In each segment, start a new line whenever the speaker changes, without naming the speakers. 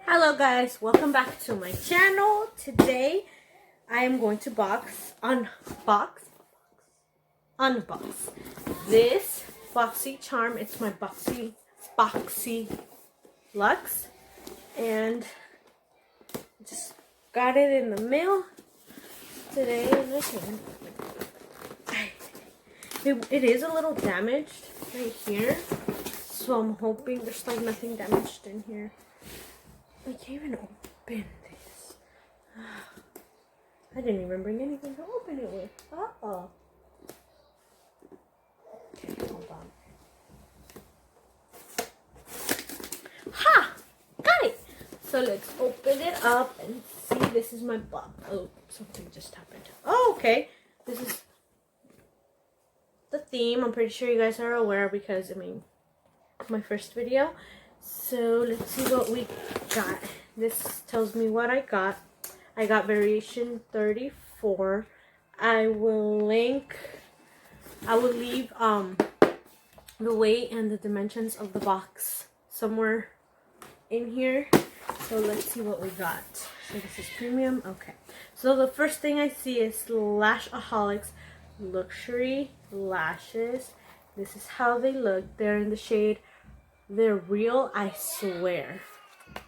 Hello guys, welcome back to my channel. Today I am going to unbox this Boxycharm. It's my Boxy Lux, and just got it in the mail today. It is a little damaged right here, so I'm hoping there's like nothing damaged in here. I can't even open this. I didn't even bring anything to open it with. Uh-oh. Okay, hold on. Ha! Got it! So let's open it up and see. This is my box. Oh, something just happened. Oh, okay. This is the theme. I'm pretty sure you guys are aware because, my first video. So let's see what we got. This tells me what I got. I got variation 34. I will leave the weight and the dimensions of the box somewhere in here. So let's see what we got. So this is premium. Okay. So the first thing I see is Lashaholics Luxury Lashes. This is how they look. They're in the shade They're Real, I Swear. I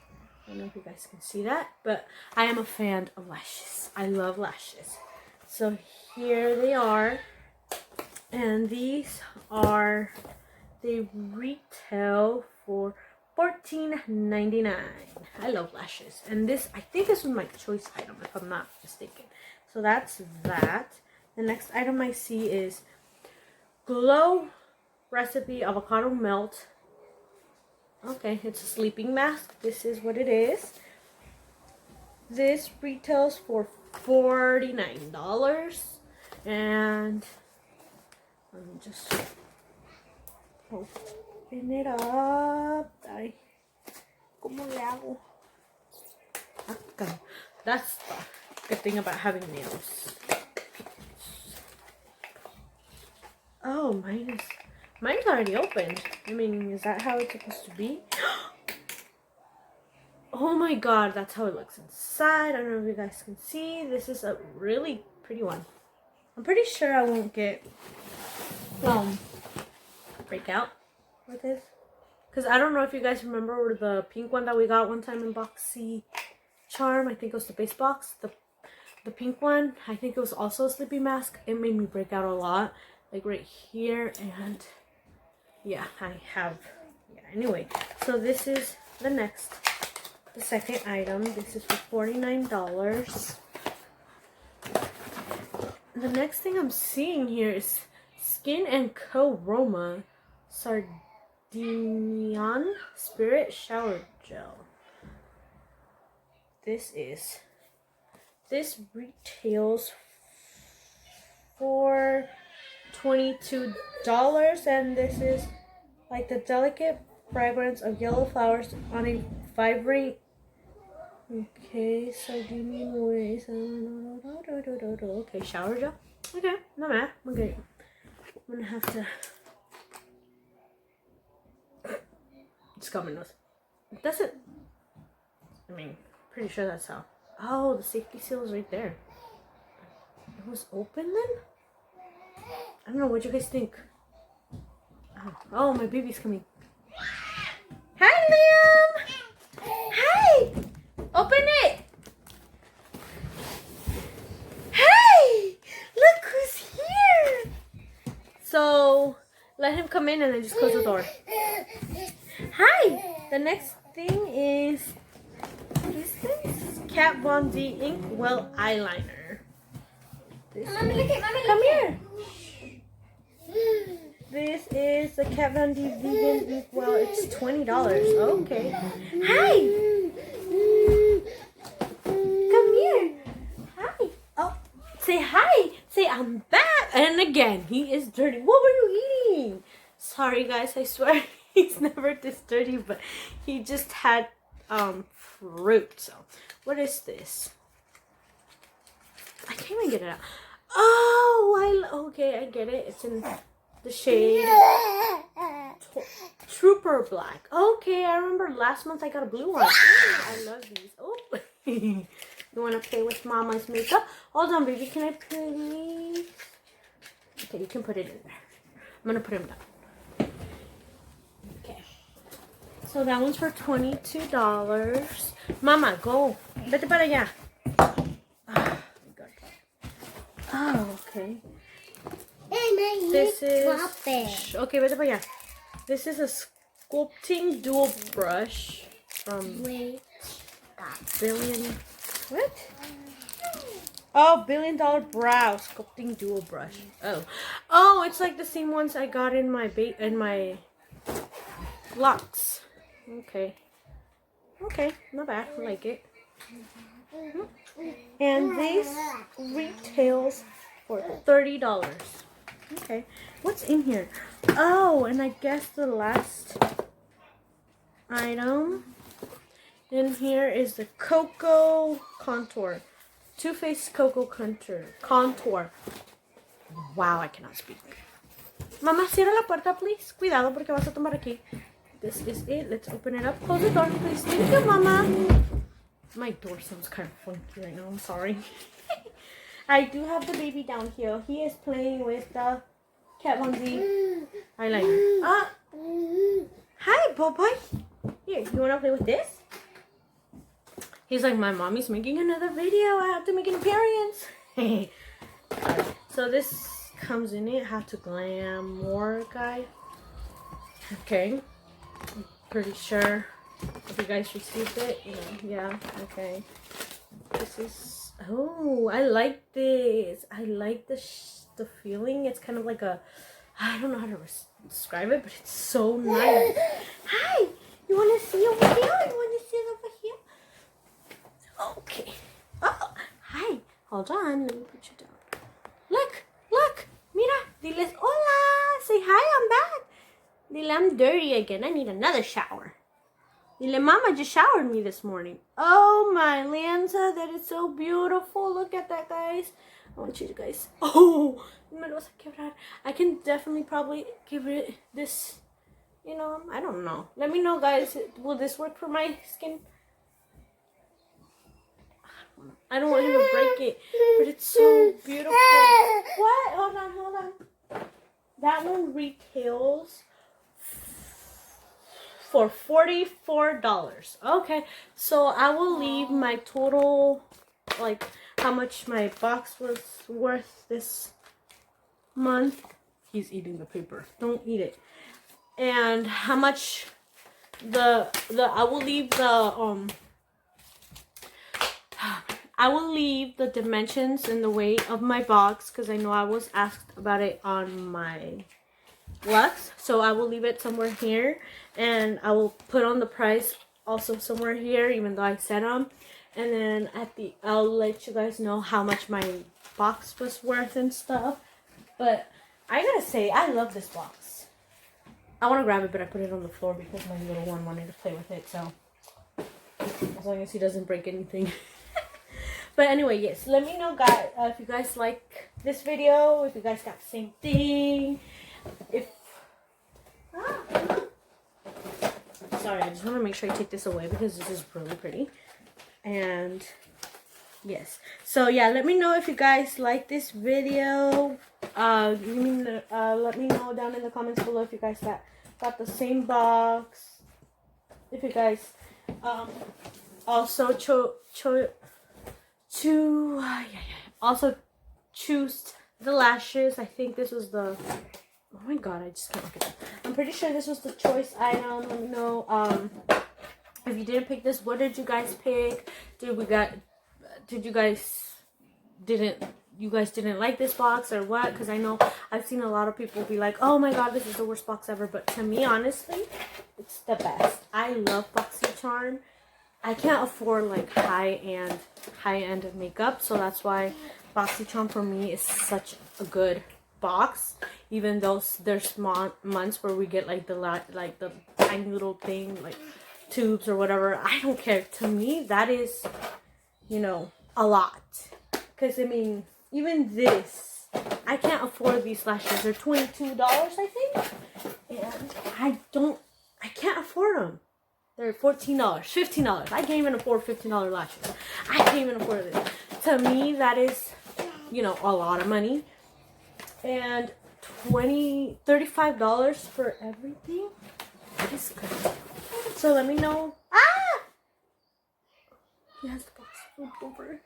don't know if you guys can see that, but I am a fan of lashes. I love lashes. So here they are. And they retail for $14.99. I love lashes. And this, I think this was my choice item, if I'm not mistaken. So that's that. The next item I see is Glow Recipe Avocado Melt. Okay, it's a sleeping mask. This is what it is. This retails for $49. And let me just open it up. Ay, ¿cómo le hago? Okay. That's the good thing about having nails. Oh, mine's already opened. Is that how it's supposed to be? Oh my god, that's how it looks inside. I don't know if you guys can see. This is a really pretty one. I'm pretty sure I won't get breakout with this. Because I don't know if you guys remember the pink one that we got one time in Boxycharm. I think it was the base box. The pink one, I think it was also a sleeping mask. It made me break out a lot. Like right here, and yeah, anyway, so this is the second item. This is for $49. The next thing I'm seeing here is Skin & Co. Roma Sardinian Spirit Shower Gel. This retails for $22, and this is like the delicate fragrance of yellow flowers on a vibrant sardine waist. Okay, shower gel. Okay, not bad. Okay, I'm gonna have to just got my nose. That's it. Pretty sure that's how. Oh, the safety seal is right there. It was open then? I don't know, what you guys think? Oh, my baby's coming. Hi, Liam! Hi! Open it! Hey! Look who's here! So, let him come in and then just close the door. Hi! The next thing is this? Kat Von D Ink Well Eyeliner. Come here! This is the Kat Von D Vegan Ink Well. It's $20. Okay. Hi! Come here. Hi. Oh, say hi. Say I'm back. And again, he is dirty. What were you eating? Sorry, guys. I swear he's never this dirty, but he just had fruit. So, what is this? I can't even get it out. Oh, okay, I get it. It's in the shade Trooper Black. Okay, I remember last month I got a blue one. I love these. Oh, you want to play with Mama's makeup? Hold on, baby. Can I please? Okay, you can put it in there. I'm going to put him down. Okay. So that one's for $22. Mama, go. Vete para allá. Oh, okay. This is... Okay, vete para allá. This is a sculpting dual brush from Billion... What? Oh, $1 billion brow sculpting dual brush. Oh, it's like the same ones I got in my locks. Okay, not bad. I like it. And this retails for $30. Okay, what's in here? Oh, and I guess the last item in here is the Cocoa Contour. Too Faced Cocoa Contour. Wow, I cannot speak. Mama, cierra la puerta, please. Cuidado, porque vas a tomar aquí. This is it. Let's open it up. Close the door, please. Thank you, Mama. My door sounds kind of funky right now. I'm sorry. I do have the baby down here. He is playing with the Kat Von D eyeliner. Hi, Bye-bye. Here, you want to play with this? He's like, my mommy's making another video. I have to make an appearance. So this comes in it. Have to glamour guy. Okay. I'm pretty sure if you guys received it. Yeah. Okay. This is... Oh, I like this. I like the feeling. It's kind of like a... I don't know how to describe it, but it's so nice. Hi! You want to see over here? You want to see it over here? Okay. Oh, hi. Hold on. Let me put you down. Look. Mira. Diles hola. Say hi, I'm back. Dile I'm dirty again. I need another shower. Dile Mama just showered me this morning. Oh, my Lanza. That is so beautiful. Look at that, guys. I want you guys. Oh, me lo vas a quebrar. I can definitely probably give it this. I don't know. Let me know, guys. Will this work for my skin? I don't want him to break it, but it's so beautiful. What? Hold on. That one retails for $44. Okay, so I will leave my total, like how much my box was worth this month. He's eating the paper. Don't eat it. And how much I will leave the dimensions and the weight of my box, because I know I was asked about it on my Lux. So I will leave it somewhere here, and I will put on the price also somewhere here, even though I said them. And then I'll let you guys know how much my box was worth and stuff. But I gotta say, I love this box. I want to grab it, but I put it on the floor because my little one wanted to play with it. So as long as he doesn't break anything. But anyway, yes, let me know, guys, if you guys like this video, if you guys got the same thing, sorry, I just want to make sure I take this away because this is really pretty. And yes, so yeah, let me know if you guys like this video. Let me know down in the comments below if you guys got the same box. If you guys also also choose the lashes. I think this was the... Oh my god, I just can't look at that. I'm pretty sure this was the choice item. Let me know if you didn't pick this. What did you guys pick? You guys didn't like this box or what? Because I know I've seen a lot of people be like, oh my god, this is the worst box ever. But to me, honestly, it's the best. I love Boxycharm. I can't afford like high-end makeup, so that's why Boxycharm for me is such a good box. Even though there's months where we get like the tiny little thing, like tubes or whatever, I don't care. To me, that is, a lot. Because I mean, even this, I can't afford these lashes. They're $22, I think. And I can't afford them. They're $14, $15. I can't even afford $15 lashes. I can't even afford it. To me, that is, you know, a lot of money. And $35 for everything is good. So let me know. Ah! He has the box flipped over.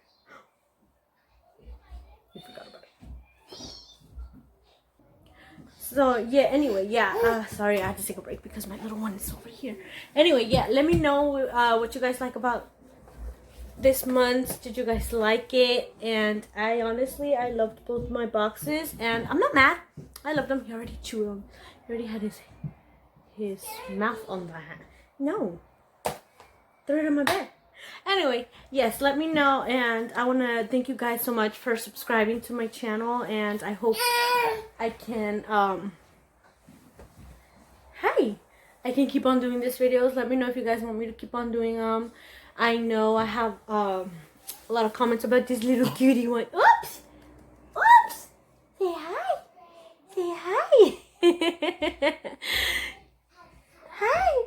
You forgot about it. So yeah, anyway, yeah, sorry, I had to take a break because my little one is over here. Anyway, yeah, let me know what you guys like about this month. Did you guys like it? And I loved both my boxes, and I'm not mad. I love them. He already chewed them. He already had his mouth on that. No, throw it on my bed. Anyway, yes, let me know, and I want to thank you guys so much for subscribing to my channel, and I hope I can I can keep on doing these videos. Let me know if you guys want me to keep on doing them. I know I have a lot of comments about this little cutie one. Oops! Oops! Say hi! Say hi! Hi!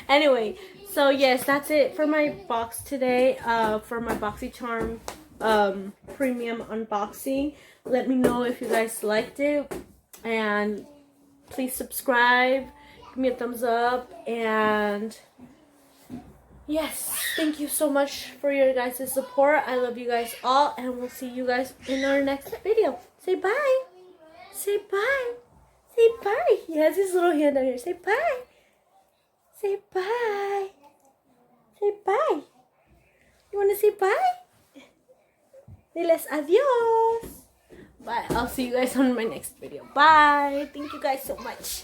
Anyway, so yes, that's it for my box today, for my Boxycharm premium unboxing. Let me know if you guys liked it, and please subscribe, give me a thumbs up, and yes, thank you so much for your guys' support. I love you guys all, and we'll see you guys in our next video. Say bye. Say bye. Say bye. He has his little hand on here. Say bye. Say bye. Say bye. You want to say bye? Diles adios. Bye. I'll see you guys on my next video. Bye. Thank you guys so much.